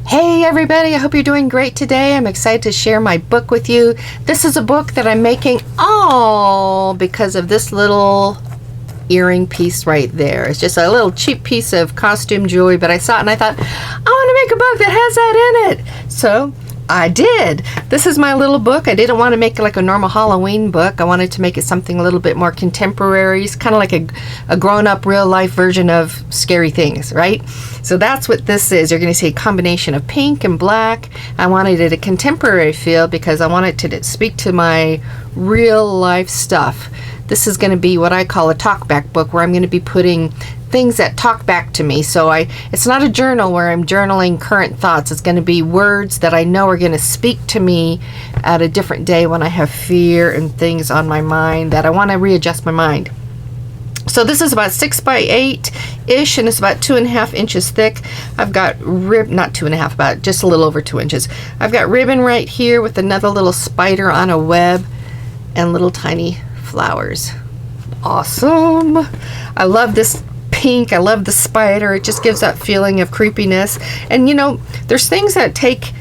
Hey everybody, I hope you're doing great today. I'm excited to share my book with you. This is a book that I'm making all because of this little earring piece right there. It's just a little cheap piece of costume jewelry, but I saw it and I thought, I want to make a book that has that in it. So I did. This is my little book. I didn't want to make it like a normal Halloween book. I wanted to make it something a little bit more contemporary. It's kind of like a grown-up, real-life version of Scary Things, right? So that's what this is. You're going to see a combination of pink and black. I wanted it a contemporary feel because I wanted to speak to my real-life stuff. This is going to be what I call a talk-back book, where I'm going to be putting things that talk back to me. So it's not a journal where I'm journaling current thoughts. It's going to be words that I know are going to speak to me at a different day when I have fear and things on my mind that I want to readjust my mind. So this is about 6 by 8-ish, and it's about 2.5 inches thick. I've got not 2.5, about just a little over 2 inches. I've got ribbon right here with another little spider on a web and little tiny flowers. Awesome. I love this pink. I love the spider. It just gives that feeling of creepiness. And you know, there's things that take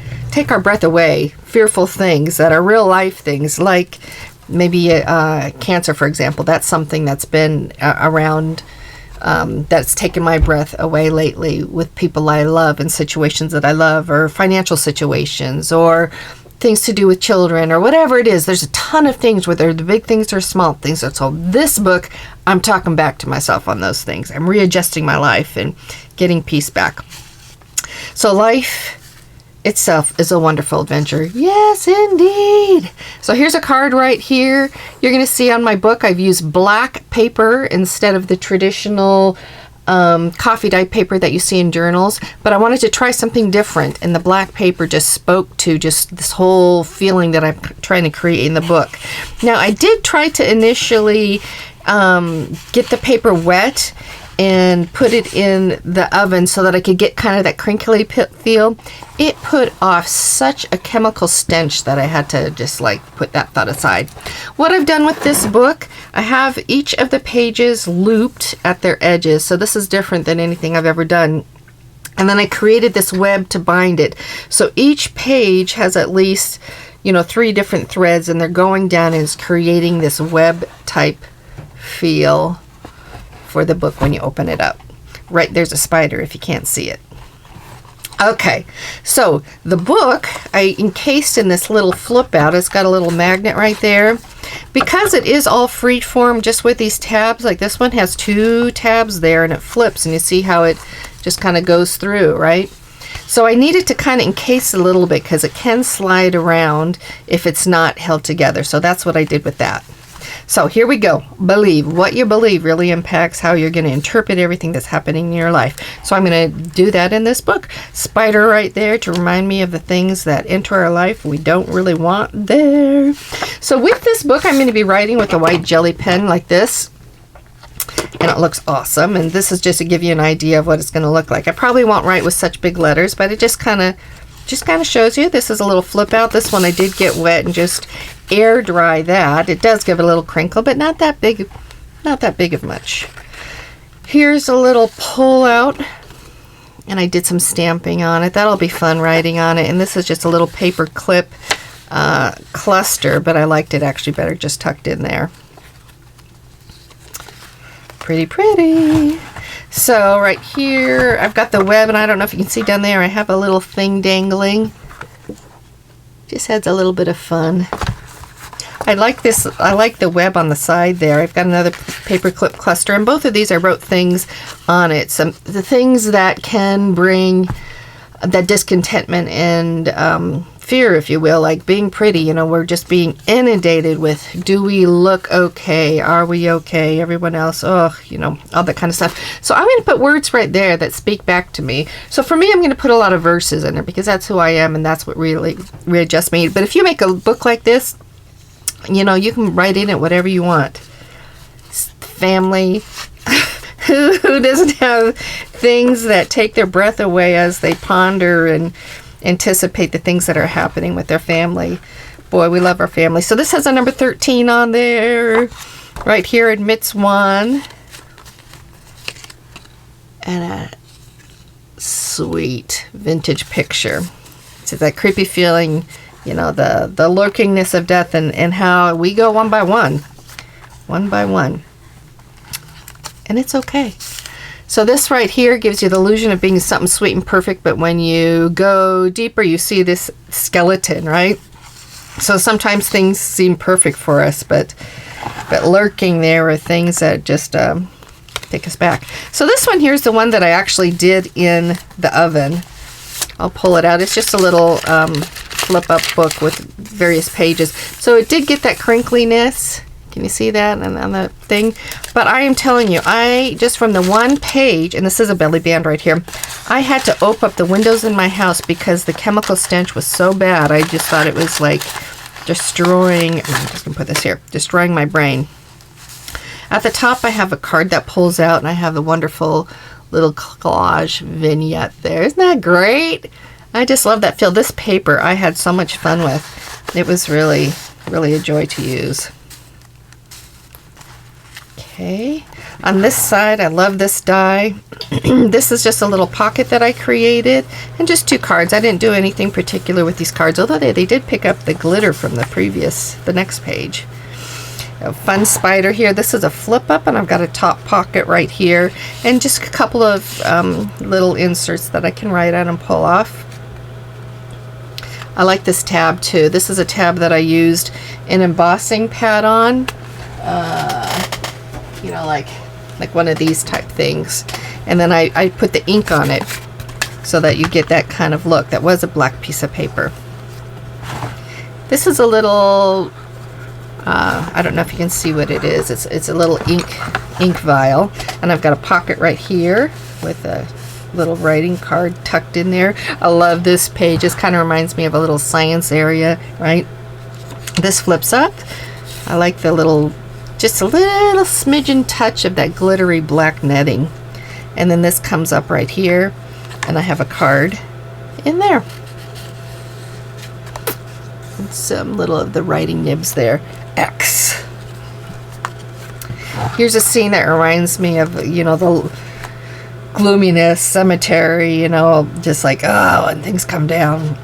our breath away, fearful things that are real life things, like maybe cancer, for example. That's something that's been around, that's taken my breath away lately with people I love and situations that I love, or financial situations, or things to do with children, or whatever it is. There's a ton of things, whether the big things or small things. So this book, I'm talking back to myself on those things. I'm readjusting my life and getting peace back. So life itself is a wonderful adventure. Yes, indeed. So here's a card right here. You're going to see on my book, I've used black paper instead of the traditional coffee dye paper that you see in journals, but I wanted to try something different, and the black paper just spoke to just this whole feeling that I'm trying to create in the book. Now, I did try to initially get the paper wet and put it in the oven so that I could get kind of that crinkly feel. It put off such a chemical stench that I had to just like put that thought aside. What I've done with this book, I have each of the pages looped at their edges. So this is different than anything I've ever done. And then I created this web to bind it. So each page has at least, 3 different threads, and they're going down and it's creating this web type feel for the book when you open it up. Right, there's a spider if you can't see it. Okay, so the book I encased in this little flip out. It's got a little magnet right there. Because it is all free form, just with these tabs, like this one has 2 tabs there, and it flips, and you see how it just kind of goes through, right? So I needed to kind of encase a little bit because it can slide around if it's not held together. So that's what I did with that. So here we go. Believe. What you believe really impacts how you're going to interpret everything that's happening in your life. So I'm going to do that in this book. Spider right there to remind me of the things that enter our life we don't really want there. So with this book, I'm going to be writing with a white jelly pen like this. And it looks awesome. And this is just to give you an idea of what it's going to look like. I probably won't write with such big letters, but it just kind of shows you. This is a little flip out. This one I did get wet and just air dry that. It does give it a little crinkle, but not that big of much. Here's a little pull out, and I did some stamping on it. That'll be fun writing on it. And this is just a little paper clip cluster, but I liked it actually better just tucked in there. Pretty. So right here, I've got the web, and I don't know if you can see down there, I have a little thing dangling. Just adds a little bit of fun. I like this. I like the web on the side there. I've got another paper clip cluster, and both of these I wrote things on it. The things that can bring that discontentment and fear, if you will, like being pretty. We're just being inundated with, do we look okay? Are we okay? Everyone else, all that kind of stuff. So I'm going to put words right there that speak back to me. So for me, I'm going to put a lot of verses in there because that's who I am, and that's what really readjusts me. But if you make a book like this, you can write in it whatever you want. Family. Who doesn't have things that take their breath away as they ponder and anticipate the things that are happening with their family? Boy, we love our family. So this has a number 13 on there. Right here, admits one. And sweet vintage picture. It's that creepy feeling, you know, the lurkingness of death, and how we go one by one. And it's okay. So this right here gives you the illusion of being something sweet and perfect, but when you go deeper, you see this skeleton, right? So sometimes things seem perfect for us, but lurking there are things that just take us back. So this one here is the one that I actually did in the oven. I'll pull it out. It's just a little flip up book with various pages. So it did get that crinkliness. Can you see that on the thing? But I am telling you, I just from the one page, and this is a belly band right here, I had to open up the windows in my house because the chemical stench was so bad. I just thought it was like destroying, I'm just gonna put this here, destroying my brain. At the top I have a card that pulls out, and I have the wonderful little collage vignette there. Isn't that great? I just love that feel. This paper I had so much fun with. It was really, really a joy to use. Okay, on this side, I love this die. This is just a little pocket that I created, and just 2 cards. I didn't do anything particular with these cards, although they did pick up the glitter from the next page. A fun spider here. This is a flip up, and I've got a top pocket right here, and just a couple of little inserts that I can write on and pull off. I like this tab too. This is a tab that I used an embossing pad on. You know, like one of these type things, and then I put the ink on it so that you get that kind of look. That was a black piece of paper. This is a little I don't know if you can see what it is. It's a little ink vial, and I've got a pocket right here with a little writing card tucked in there. I love this page. This kind of reminds me of a little science area, right? This flips up. I like the little, just a little smidgen touch of that glittery black netting. And then this comes up right here, and I have a card in there. And some little of the writing nibs there. X. Here's a scene that reminds me of, you know, the gloominess, cemetery, you know, just like, oh, and things come down.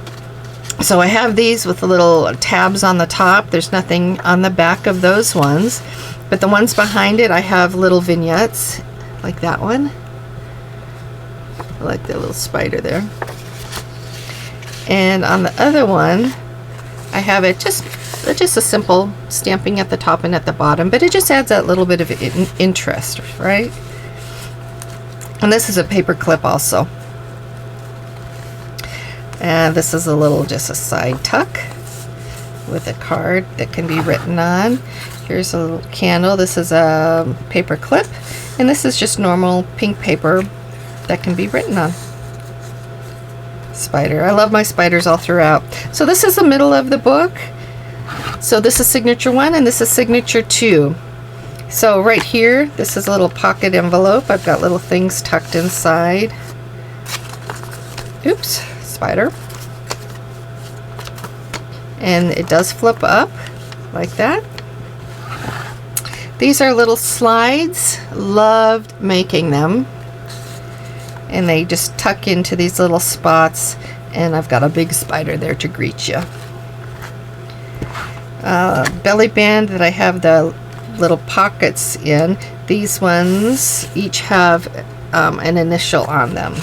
So I have these with the little tabs on the top. There's nothing on the back of those ones, but the ones behind it, I have little vignettes like that one. I like the little spider there. And on the other one, I have it just a simple stamping at the top and at the bottom, but it just adds that little bit of interest, right? And this is a paper clip also. And this is a little, just a side tuck with a card that can be written on. Here's a little candle. This is a paper clip, and this is just normal pink paper that can be written on. Spider. I love my spiders all throughout. So this is the middle of the book. So this is signature 1, and this is signature 2. So right here, this is a little pocket envelope. I've got little things tucked inside. Oops, spider. And it does flip up like that. These are little slides. Loved making them. And they just tuck into these little spots, and I've got a big spider there to greet you. Belly band that I have the little pockets in. These ones each have an initial on them,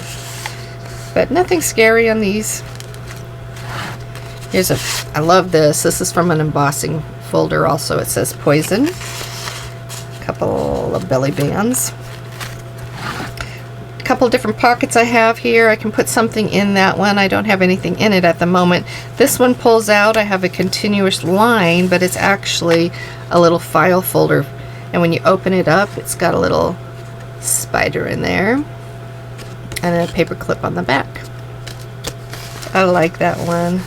but nothing scary on these. I love this. This is from an embossing folder also. It says poison. A couple of belly bands. Couple different pockets I have here. I can put something in that one. I don't have anything in it at the moment. This one pulls out. I have a continuous line, but it's actually a little file folder, and when you open it up, it's got a little spider in there and then a paper clip on the back. I like that one.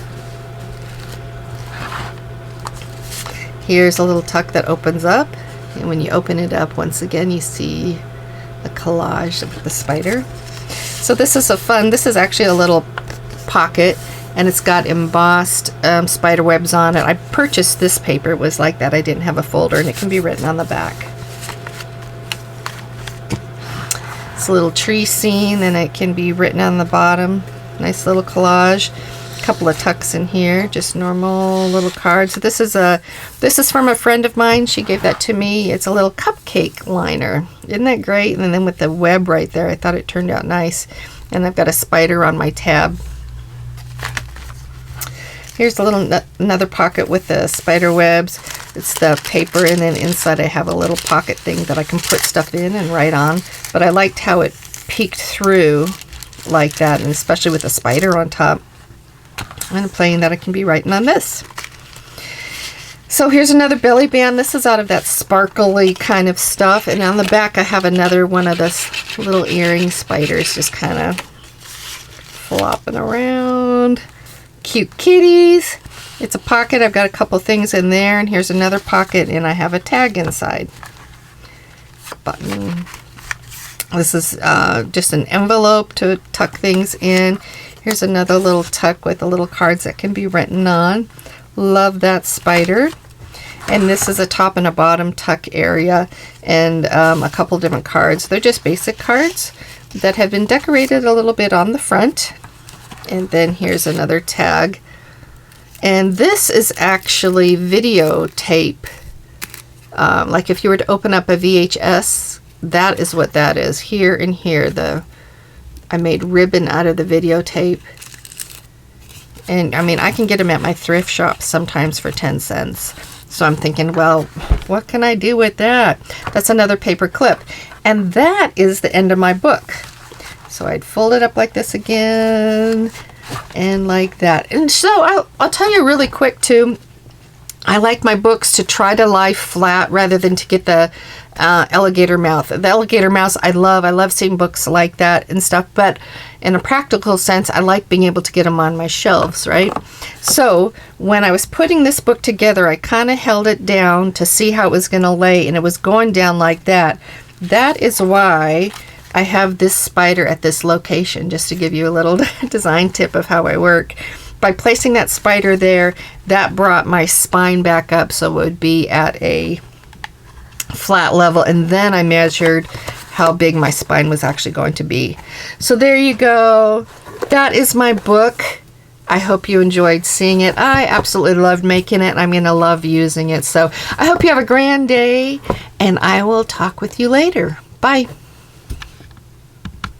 Here's a little tuck that opens up, and when you open it up, once again you see a collage of the spider. So this is this is actually a little pocket, and it's got embossed spider webs on it. I purchased this paper. It was like that. I didn't have a folder, and it can be written on the back. It's a little tree scene, and it can be written on the bottom. Nice little collage. A couple of tucks in here, just normal little cards. This is from a friend of mine. She gave that to me. It's a little cupcake liner. Isn't that great? And then with the web right there, I thought it turned out nice. And I've got a spider on my tab. Here's another pocket with the spider webs. It's the paper, and then inside I have a little pocket thing that I can put stuff in and write on. But I liked how it peeked through like that, and especially with the spider on top. And playing that, I can be writing on this. So here's another belly band. This is out of that sparkly kind of stuff. And on the back I have another one of those little earring spiders just kind of flopping around. Cute kitties. It's a pocket. I've got a couple things in there, and here's another pocket, and I have a tag inside. Button. This is just an envelope to tuck things in. Here's another little tuck with the little cards that can be written on. Love that spider. And this is a top and a bottom tuck area, and a couple different cards. They're just basic cards that have been decorated a little bit on the front. And then here's another tag. And this is actually videotape. Like if you were to open up a VHS, that is what that is. Here and here, I made ribbon out of the videotape. And I mean, I can get them at my thrift shop sometimes for 10 cents. So I'm thinking, well, what can I do with that? That's another paper clip. And that is the end of my book. So I'd fold it up like this again, and like that. And so I'll tell you really quick too, I like my books to try to lie flat rather than to get the alligator mouth. The alligator mouth I love seeing books like that and stuff, but in a practical sense, I like being able to get them on my shelves, right? So when I was putting this book together, I kind of held it down to see how it was going to lay, and it was going down like that. That is why I have this spider at this location, just to give you a little design tip of how I work. By placing that spider there, that brought my spine back up so it would be at a flat level, and then I measured how big my spine was actually going to be. So there you go. That is my book. I hope you enjoyed seeing it. I absolutely loved making it. I'm going to love using it. So I hope you have a grand day, and I will talk with you later. Bye.